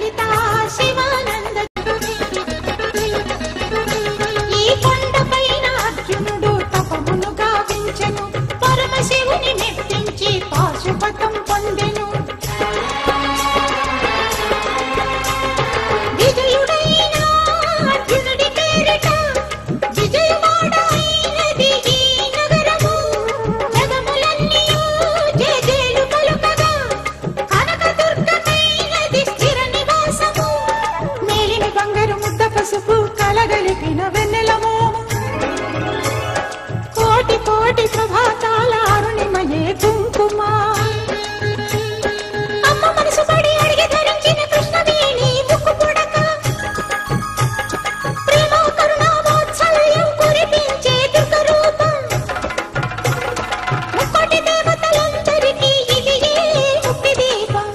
లలితా శివానంద ఈ కొండపైన అర్జునుడు తపమును గావించెను పరమశివుని మెప్పించి పాశుపతం పొందెను విజయుడైన అర్జునుడి పేరిట విజయవాడ అయినది ఈ నగరము జగములన్నీ జయజేలు పలుకగా కనకదుర్గమైనది స్థిర నివాసము మేలిమి బంగారు ముద్ద పసుపు కలగలిపిన వెన్నెల మోము కోటి కోటి ప్రభాతాల అరుణిమయే కుంకుమ అమ్మ మనసు పడి అడిగి ధరించిన కృష్ణవేణి ముక్కు పుడక ప్రేమ కరుణామోత్సల్యం కురిపించే దుర్గ రూపం ముక్కోటి దేవతలందరికీ ఇది ముక్తి దీపం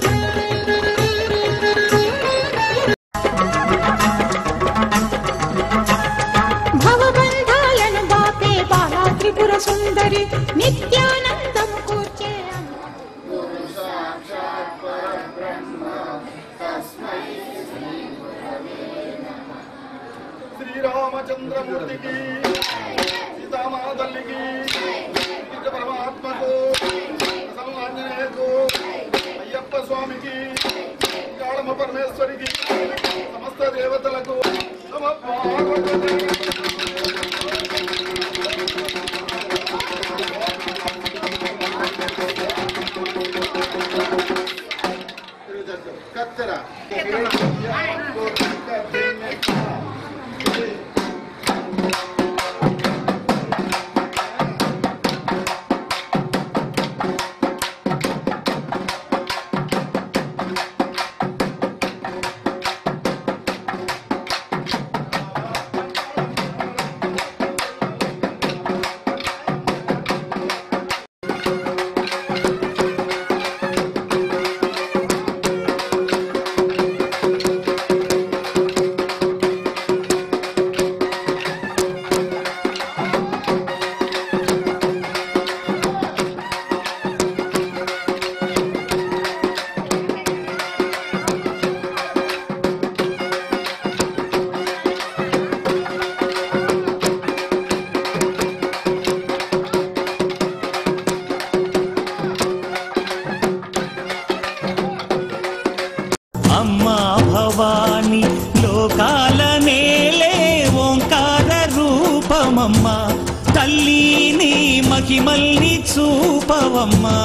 భవబంధాలను బాపే బాలా త్రిపుర సుందరి నిత్యానందము కూర్చే శ్రీరామచంద్రమూర్తికి సీతామాతల్లికి పరమాత్మకు ఆంజనేయకు అయ్యప్ప స్వామికి కాళమ పరమేశ్వరికి సమస్త దేవతలకు నమ పార్వతీ కత్తెర అమ్మా భవాని లోకాల నేలే ఓంకార రూపమమ్మా తల్లి నీ మహిమల్ని చూపవమ్మా